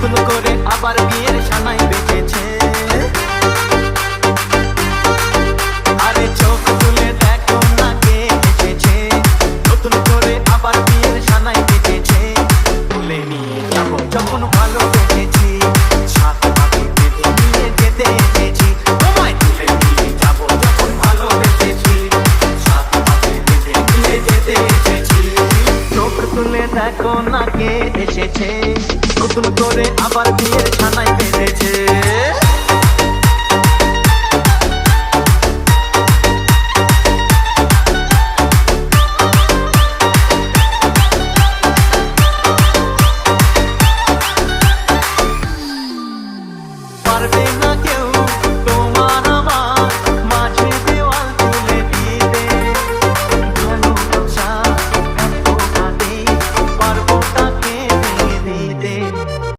নতুন করে আবার বিয়ের সানাই বেঁধেছে। আরে চোখ তুলে দেখো না কে এসেছে, নতুন করে আবার বিয়ের সানাই বেঁধেছে। তুলে নিয়ে যাবো যখন ভালোবেসেছি, সাত পাকে বেঁধে নিয়ে যেতে এসেছি। তোমায় তুলে নিয়ে যাবো যখন ভালোবেসেছি, সাত পাকে বেঁধে নিয়ে যেতে এসেছি। চোখ তুলে দেখো না কে এসেছে, নতুন করে আবার বিয়ের সানাই বেঁধেছে।